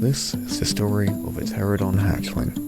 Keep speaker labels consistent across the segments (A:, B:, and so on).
A: This is the story of a Pteradon hatchling.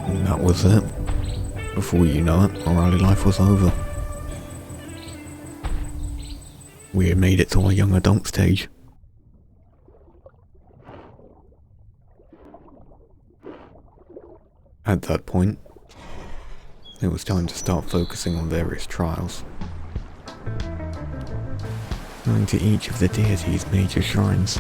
A: And that was it. Before you know it, our early life was over. We had made it to our young adult stage. At that point, it was time to start focusing on various trials. Going to each of the deities' major shrines.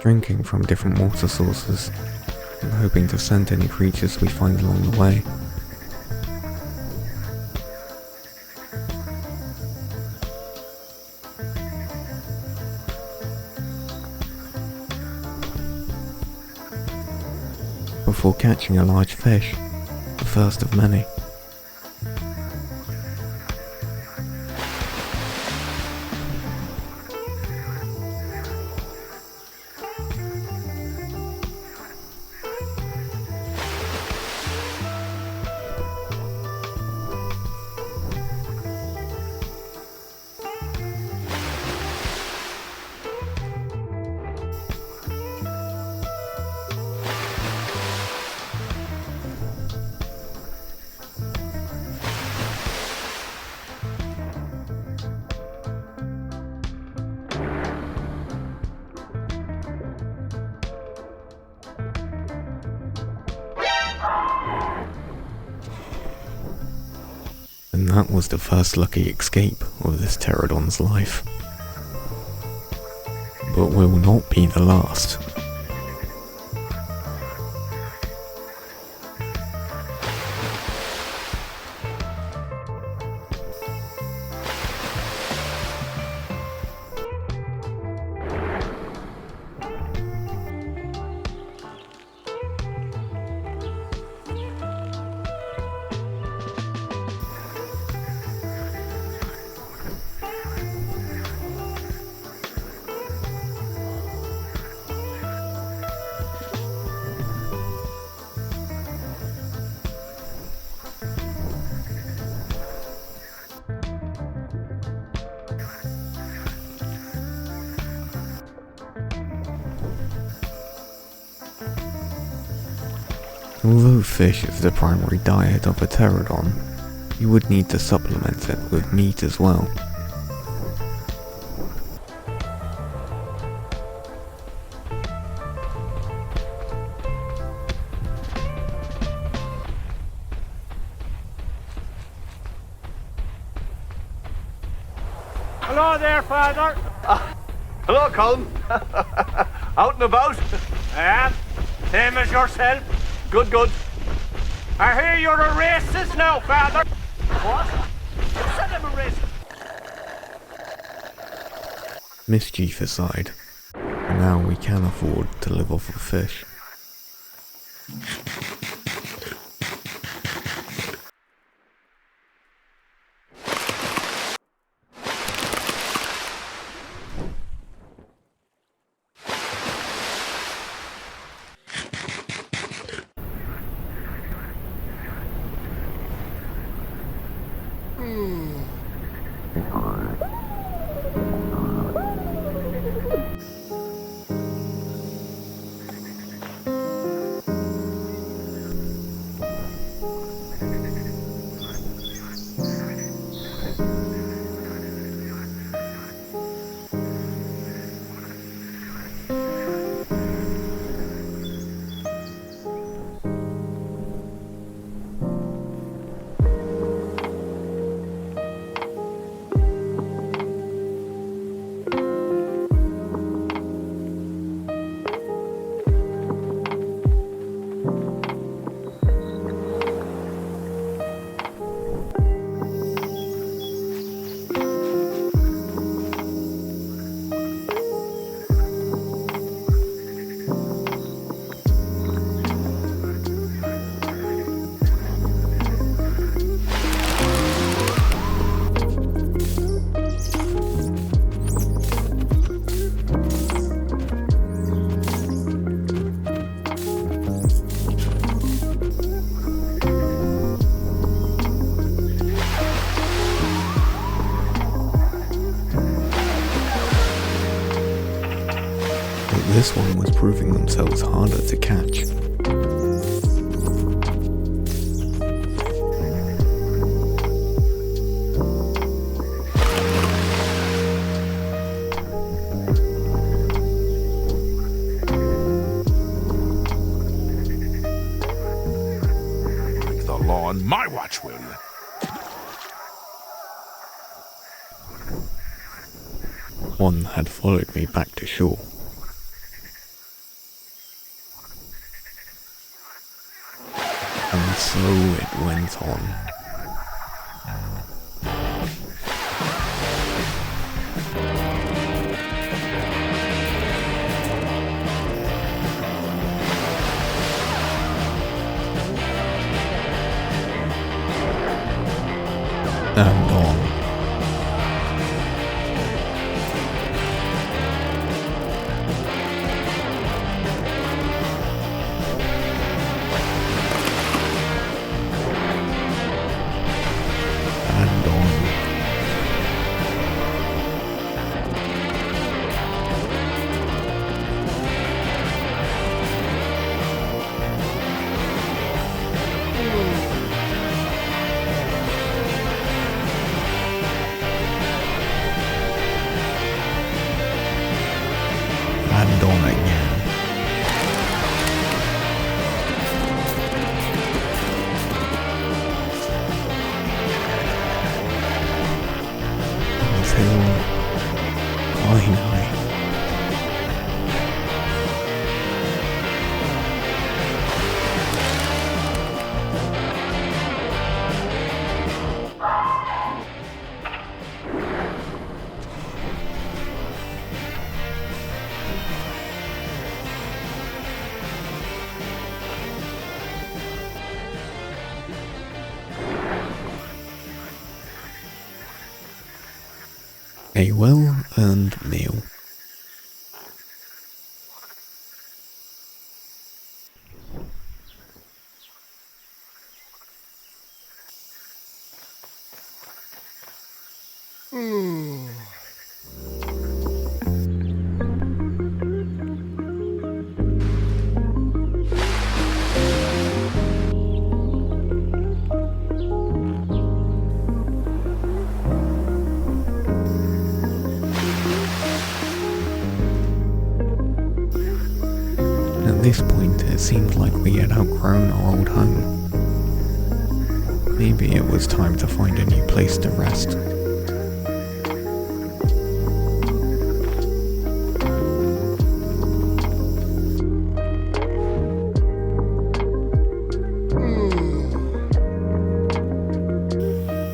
A: Drinking from different water sources, and hoping to scent any creatures we find along the way. Before catching a large fish, the first of many. And that was the first lucky escape of this Pteradon's life. But will not be the last. Although fish is the primary diet of a Pteradon, you would need to supplement it with meat as well.
B: Hello there, Father.
C: Hello, Colin. Out and about?
B: I am. Same as yourself.
C: Good, good.
B: I hear you're a racist now, Father.
C: What? You said I'm a racist.
A: Mischief aside, now we can afford to live off of fish. This one was proving themselves harder to catch.
D: Break the law on my watch, will you?
A: One had followed me back to shore. And so it went on. And on. And on. And on again. Until finally. A well-earned meal. At this point, it seemed like we had outgrown our old home. Maybe it was time to find a new place to rest.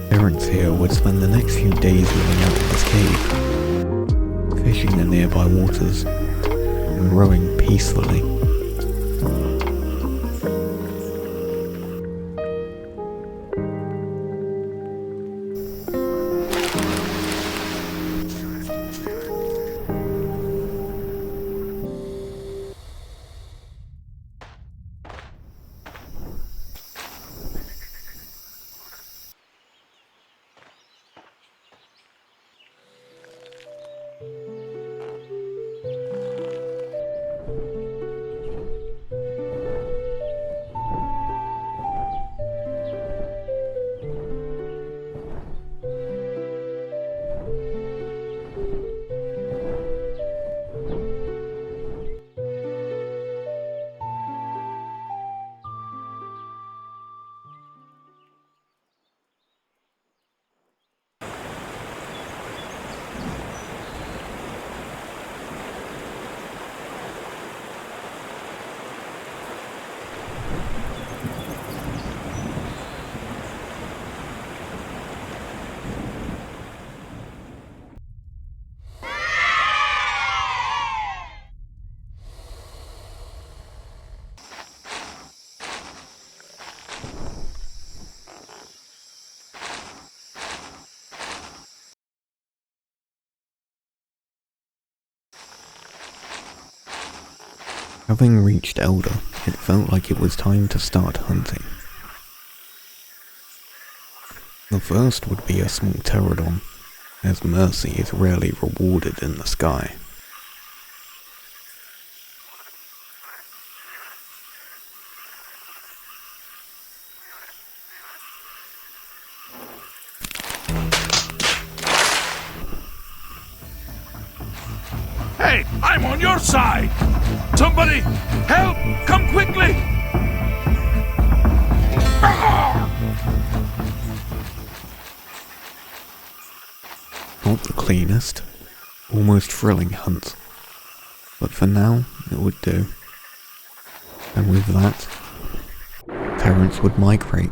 A: Parents here would spend the next few days living out of this cave, fishing in nearby waters, and rowing peacefully. Having reached Elder, it felt like it was time to start hunting. The first would be a small Pteradon, as mercy is rarely rewarded in the sky.
D: Hey, I'm on your side! Somebody, help! Come quickly!
A: Not the cleanest, almost thrilling hunt, but for now it would do. And with that, parents would migrate.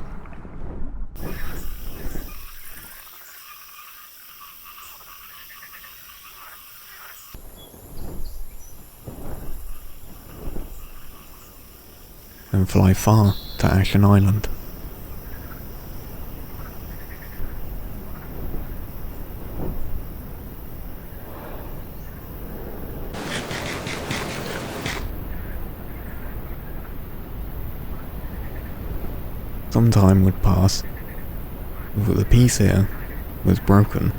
A: And fly far to Ashen Island. Some time would pass, but the peace here was broken.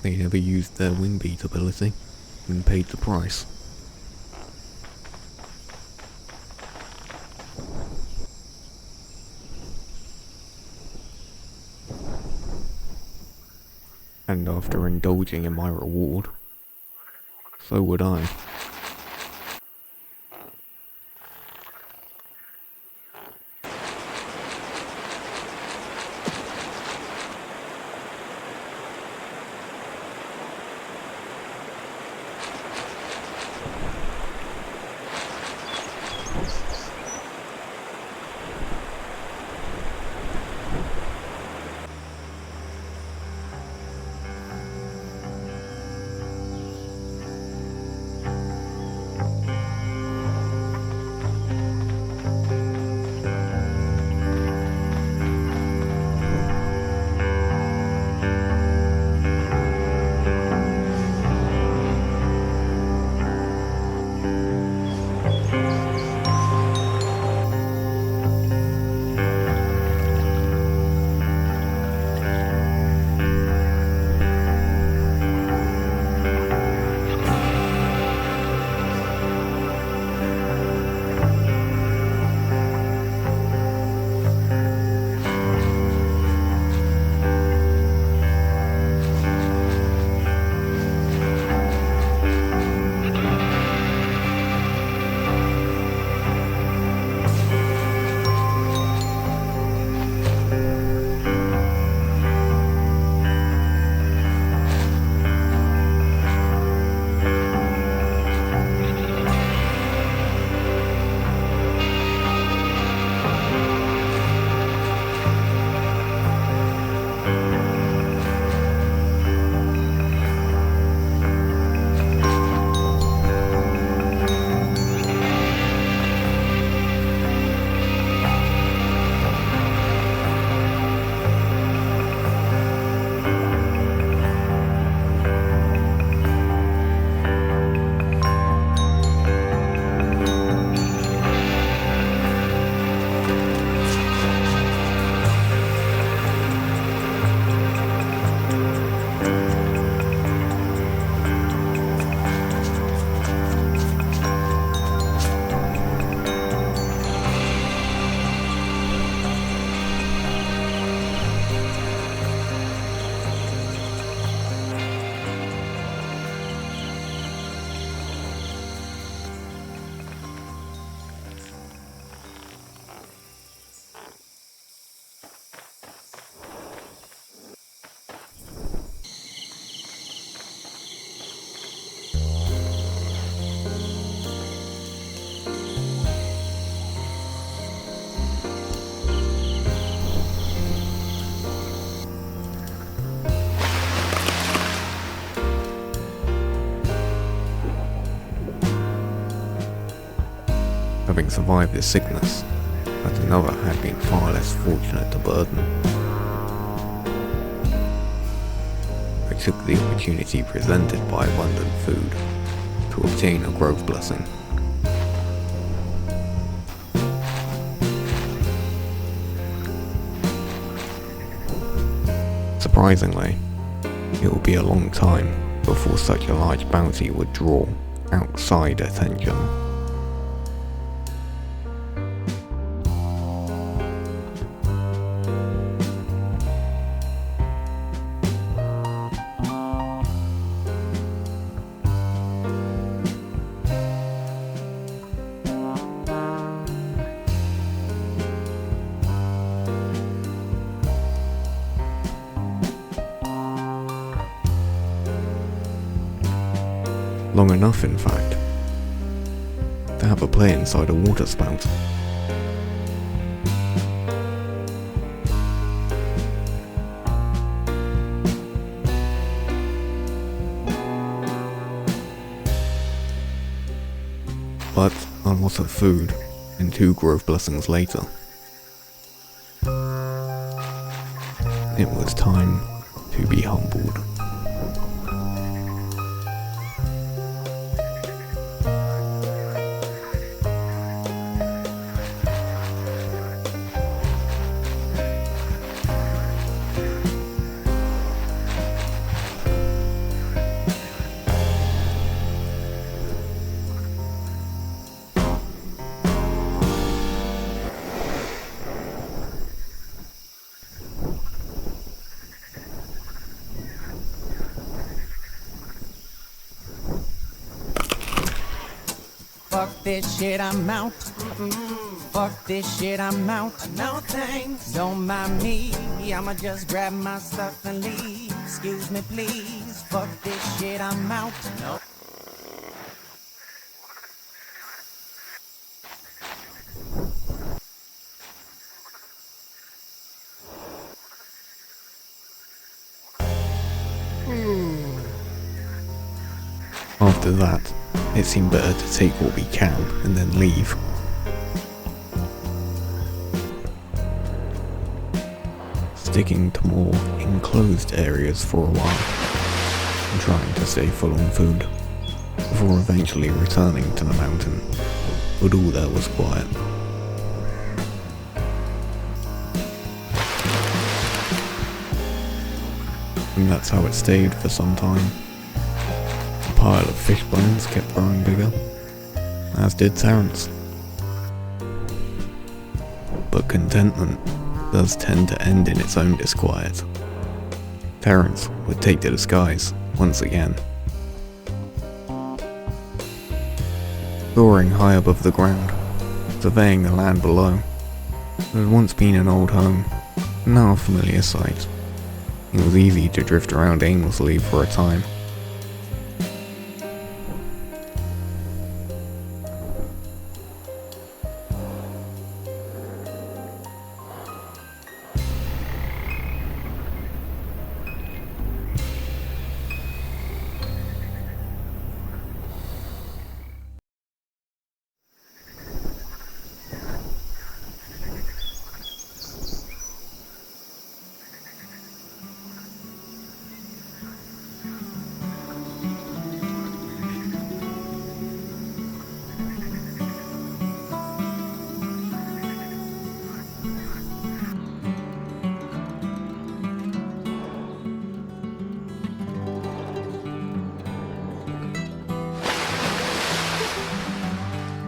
A: They never used their wing beat ability and paid the price. And after indulging in my reward, so would I. Having survived this sickness, but another had been far less fortunate to burden. I took the opportunity presented by abundant food to obtain a growth blessing. Surprisingly, it would be a long time before such a large bounty would draw outside attention. Long enough, in fact, to have a play inside a water spout. But a lot of food and 2 growth blessings later, it was time to be humbled.
E: Fuck this shit, I'm out. Fuck this shit, I'm out. No thanks. Don't mind me. I'ma just grab my stuff and leave. Excuse me, please. Fuck this shit, I'm out. No.
A: After that, it seemed better to take what we can and then leave. Sticking to more enclosed areas for a while, and trying to stay full on food, before eventually returning to the mountain, but all there was quiet. And that's how it stayed for some time. The pile of fish bones kept growing bigger, as did Terence. But contentment does tend to end in its own disquiet. Terence would take to the skies once again. Soaring high above the ground, surveying the land below, it had once been an old home, now a familiar sight. It was easy to drift around aimlessly for a time.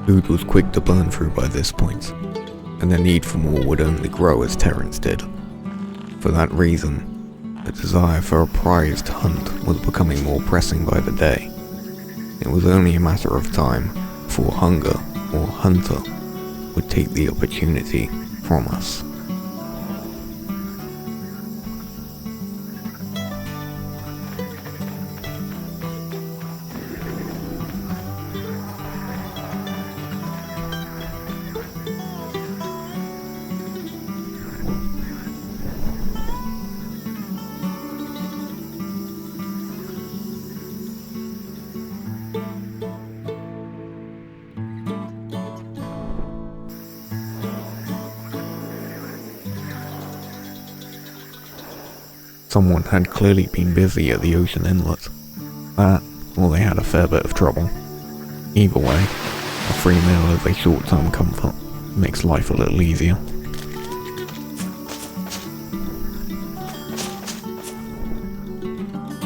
A: Food was quick to burn through by this point, and the need for more would only grow as Terence did. For that reason, the desire for a prized hunt was becoming more pressing by the day. It was only a matter of time before hunger or hunter would take the opportunity from us. Someone had clearly been busy at the ocean inlet. That, or they had a fair bit of trouble. Either way, a free meal as a short-term comfort makes life a little easier.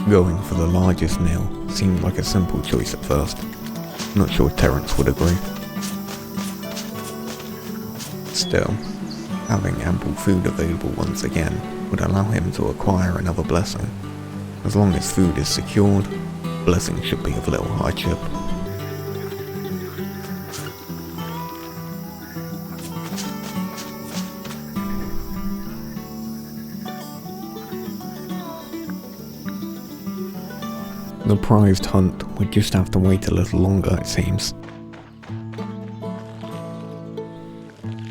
A: Going for the largest meal seemed like a simple choice at first. Not sure Terence would agree. Still, having ample food available once again would allow him to acquire another blessing. As long as food is secured, blessing should be of little hardship. The prized hunt would just have to wait a little longer, it seems.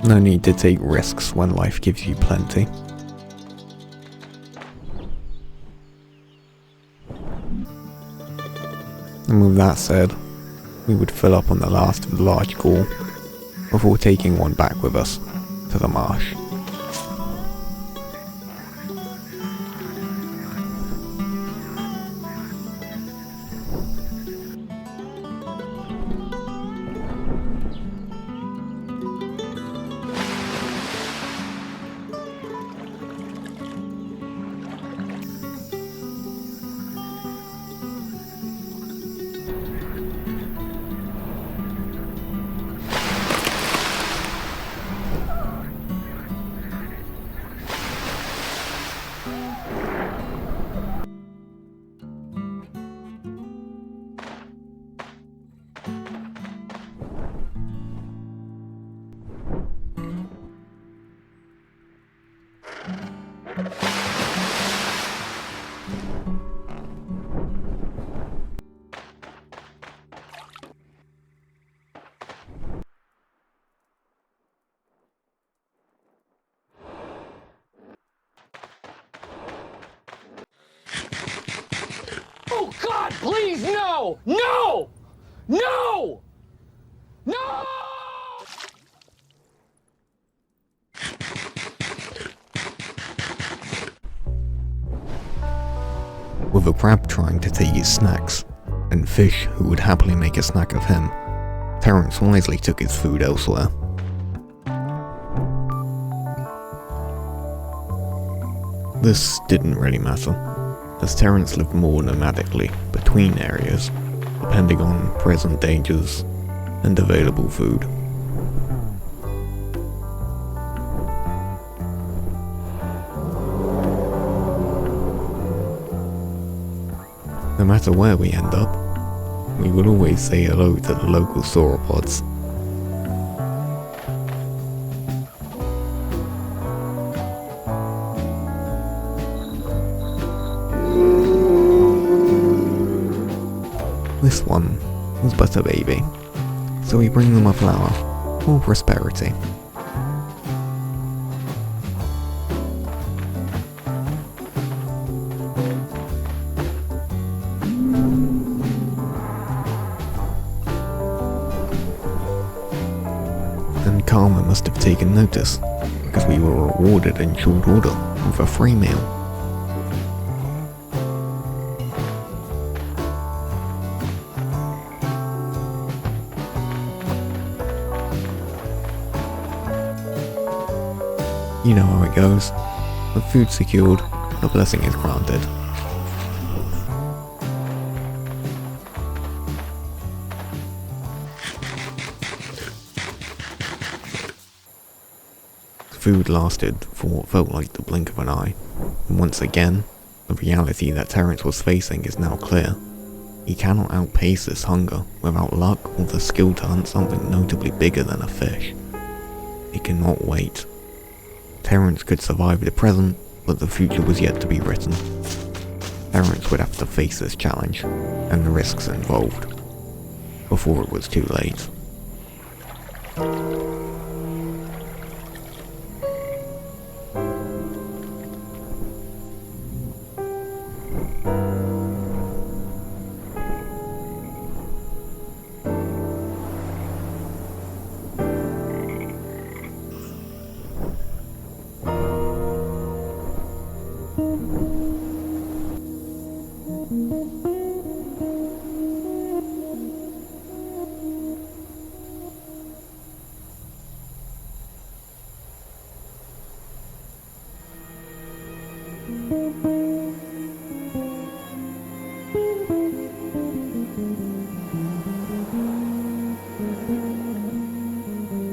A: No need to take risks when life gives you plenty. And with that said, we would fill up on the last of the large gore, before taking one back with us to the marsh.
B: Please, no! No! No! No!
A: With a crab trying to take his snacks, and fish who would happily make a snack of him, Terence wisely took his food elsewhere. This didn't really matter, as Terence lived more nomadically between areas, depending on present dangers and available food. No matter where we end up, we will always say hello to the local sauropods. This one was but a baby, so we bring them a flower for prosperity. And Karma must have taken notice, because we were rewarded in short order with a free meal. You know how it goes. With food secured, the blessing is granted. Food lasted for what felt like the blink of an eye, and once again, the reality that Terence was facing is now clear. He cannot outpace this hunger without luck or the skill to hunt something notably bigger than a fish. He cannot wait. Terence could survive the present, but the future was yet to be written. Terence would have to face this challenge, and the risks involved, before it was too late.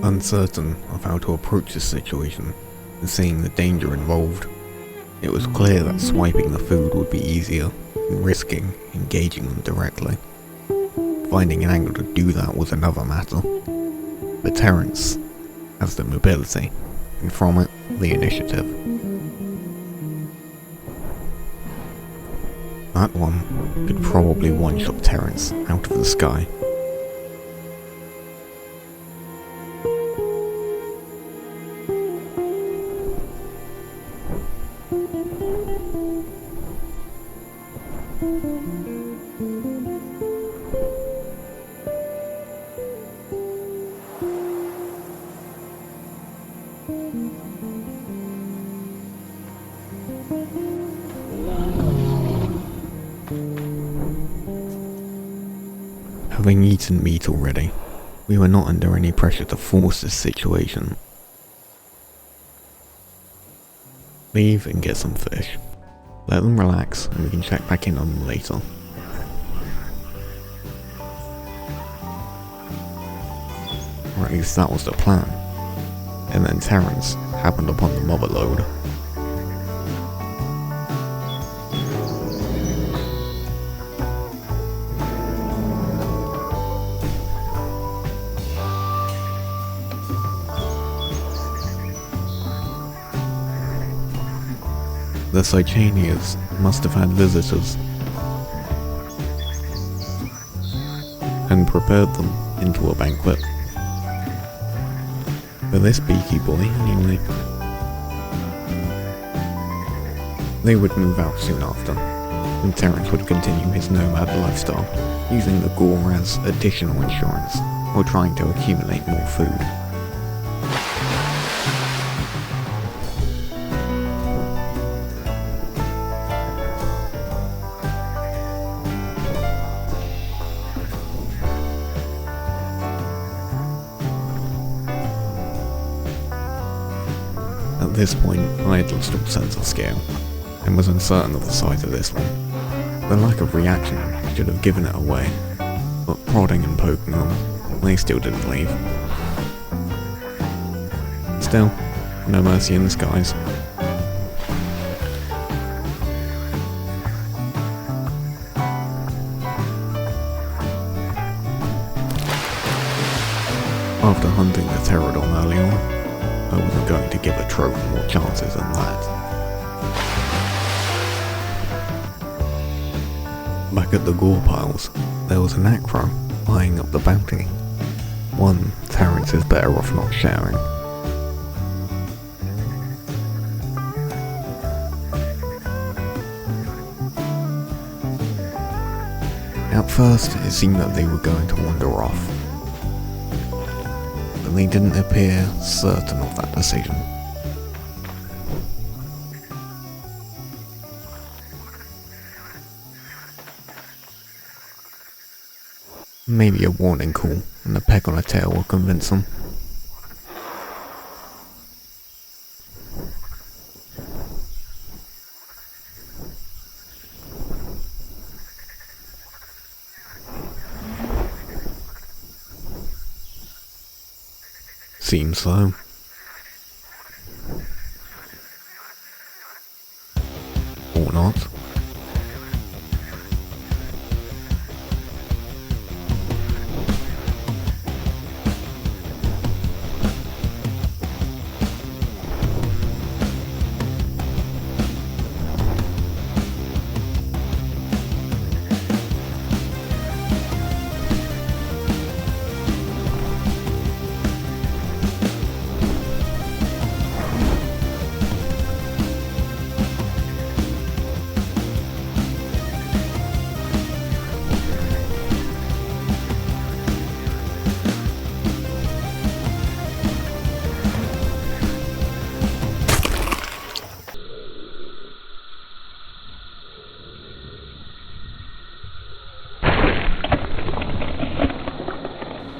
A: Uncertain of how to approach this situation, and seeing the danger involved, it was clear that swiping the food would be easier than risking engaging them directly. Finding an angle to do that was another matter, but Terence has the mobility, and from it, the initiative. That one could probably one-shot Terence out of the sky. Having eaten meat already, we were not under any pressure to force this situation. Leave and get some fish. Let them relax and we can check back in on them later. Or at least that was the plan. And then Terence happened upon the mother lode. The Sicanias must have had visitors and prepared them into a banquet. For this beaky boy, anyway. They would move out soon after, and Terence would continue his nomad lifestyle, using the gore as additional insurance, or trying to accumulate more food. At this point, I had lost all sense of scale, and was uncertain of the size of this one. The lack of reaction should have given it away, but prodding and poking them, they still didn't leave. Still, no mercy in the skies. After hunting the Pteradon early on, I wasn't going to give a trope more chances than that. Back at the gore piles, there was an acro eyeing up the bounty. One Terence is better off not sharing. At first, it seemed that they were going to wander off, but they didn't appear certain of that decision. Maybe a warning call and a peck on a tail will convince them. Seems so. Or not.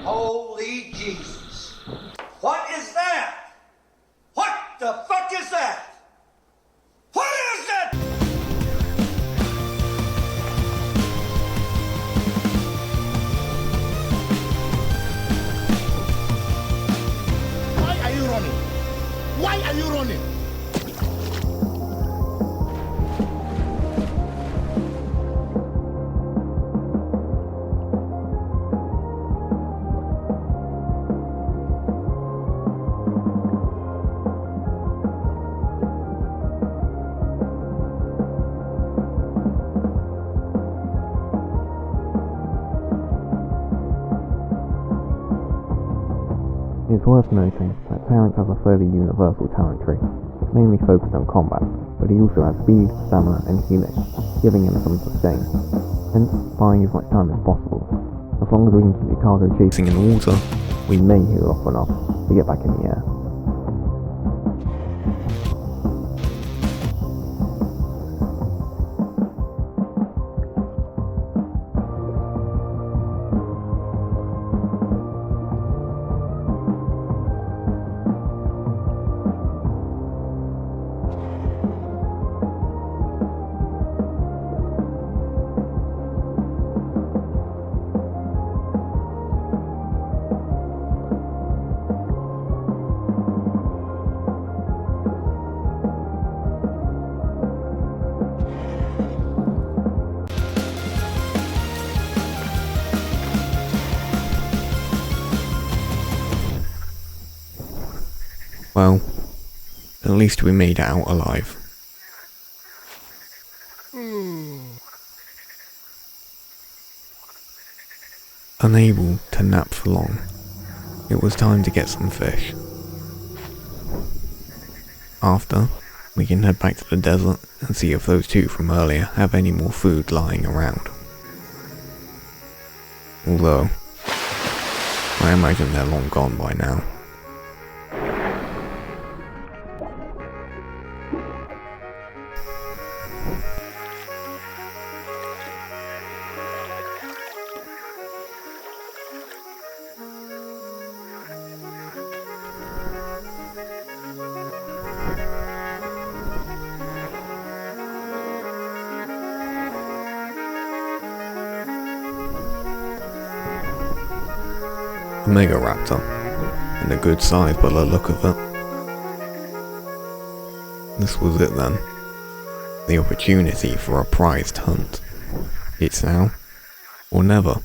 F: Holy Jesus. What is that? What the fuck is that? What is it?
D: Why are you running? Why are you running?
A: It's worth noting that Terence has a fairly universal talent tree, mainly focused on combat, but he also has speed, stamina and healing, giving him some sustain, hence buying as much time as possible. As long as we can keep the cargo chasing in the water, we may heal off enough to get back in the air. Well, at least we made it out alive. Unable to nap for long, it was time to get some fish. After, We can head back to the desert and see if those two from earlier have any more food lying around. Although, I imagine they're long gone by now. A mega raptor, and a good size by the look of it. This was it then. The opportunity for a prized hunt. It's now, or never.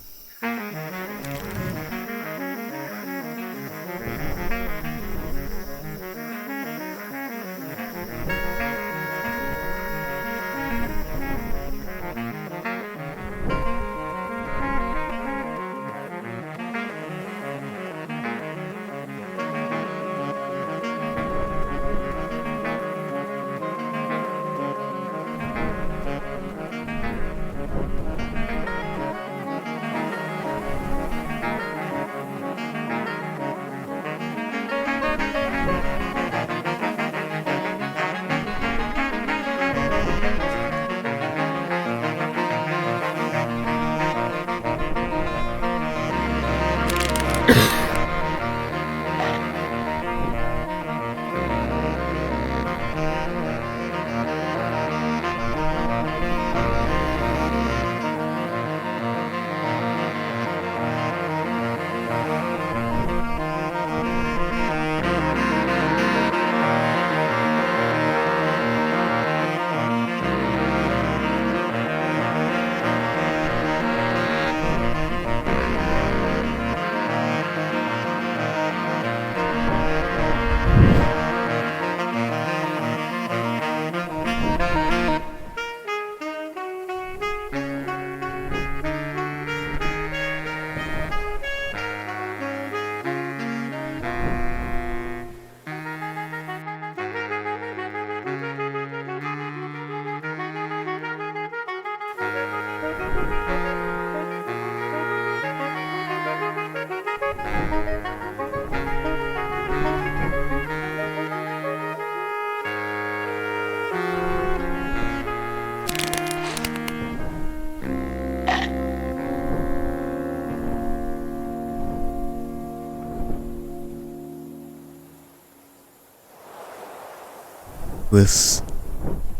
A: This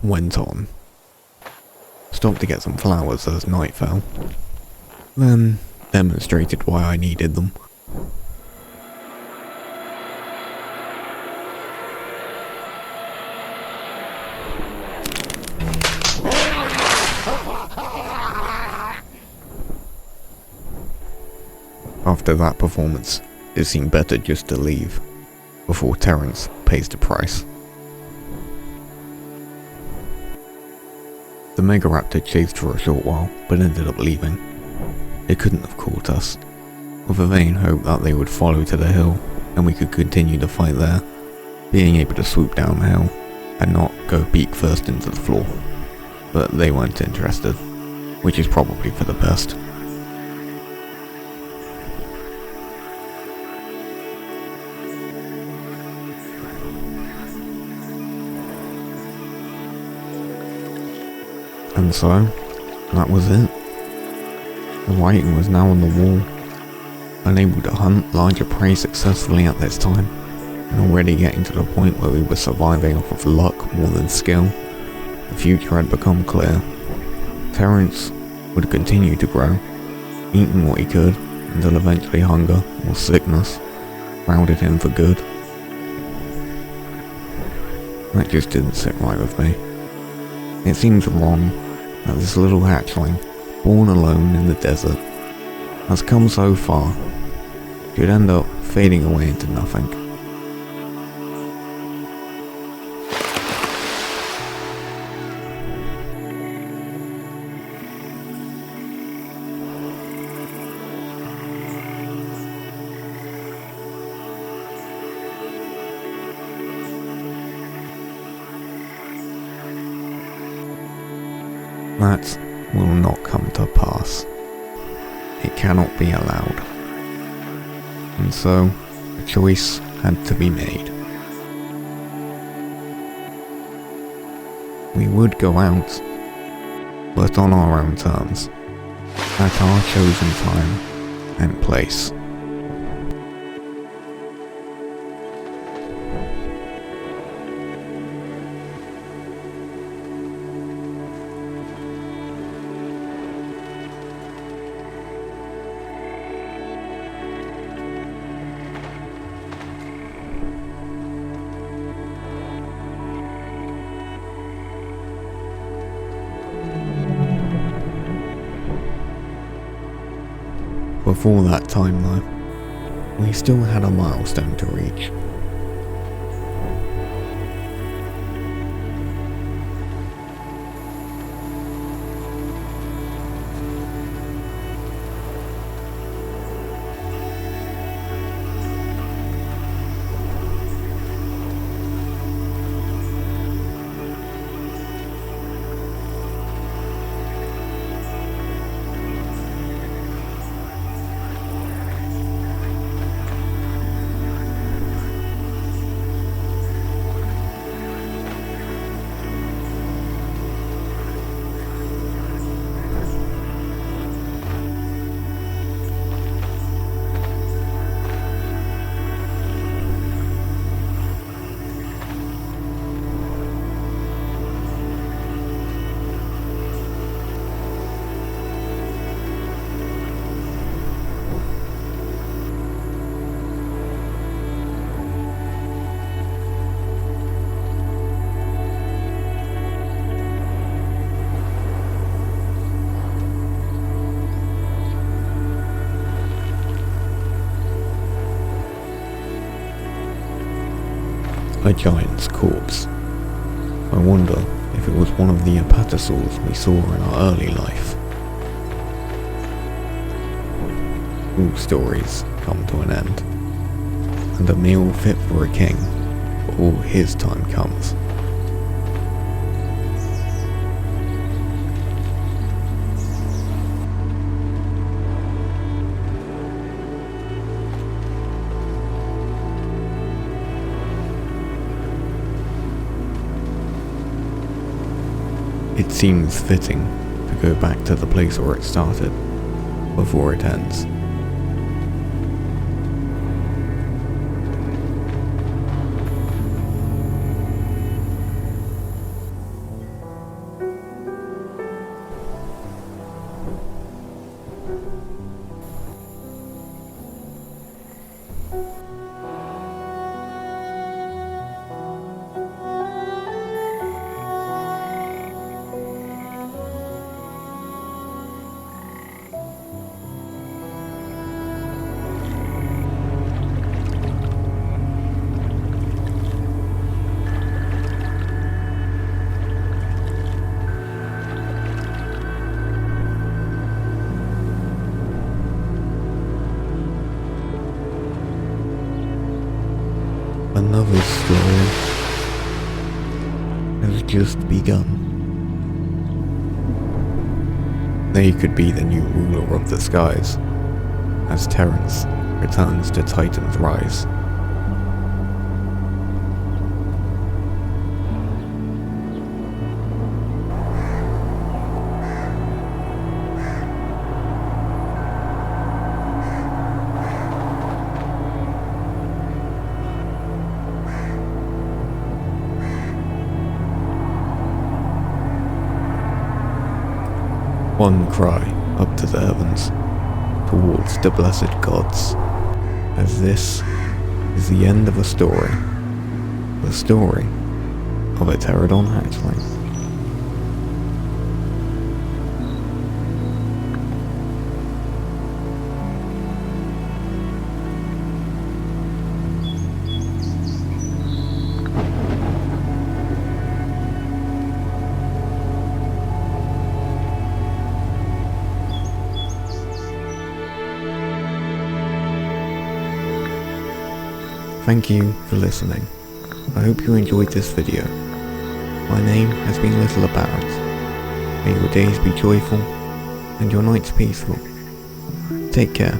A: went on. Stopped to get some flowers as night fell. Then demonstrated why I needed them. After that performance, it seemed better just to leave, before Terence pays the price. The Megaraptor chased for a short while, but ended up leaving. It couldn't have caught us, with a vain hope that they would follow to the hill, and we could continue the fight there, being able to swoop down the hill, and not go beak first into the floor. But they weren't interested, which is probably for the best. And so, that was it. The writing was now on the wall. Unable to hunt larger prey successfully at this time, and already getting to the point where we were surviving off of luck more than skill, the future had become clear. Terence would continue to grow, eating what he could, until eventually hunger or sickness crowded him for good. That just didn't sit right with me. It seems wrong that this little hatchling, born alone in the desert, has come so far, should end up fading away into nothing. That will not come to pass. It cannot be allowed. And so, a choice had to be made. We would go out, but on our own terms, at our chosen time and place. Before that time though, we still had a milestone to reach. A giant's corpse. I wonder if it was one of the apatosaurs we saw in our early life. All stories come to an end, and a meal fit for a king before his time comes. It seems fitting to go back to the place where it started, before it ends. Another story has just begun. They could be the new ruler of the skies, as Terrence returns to Titan's Rise. One cry up to the heavens, towards the blessed gods, as this is the end of a story, the story of a Pteradon hatchling. Thank you for listening. I hope you enjoyed this video. My name has been Little About. May your days be joyful and your nights peaceful. Take care.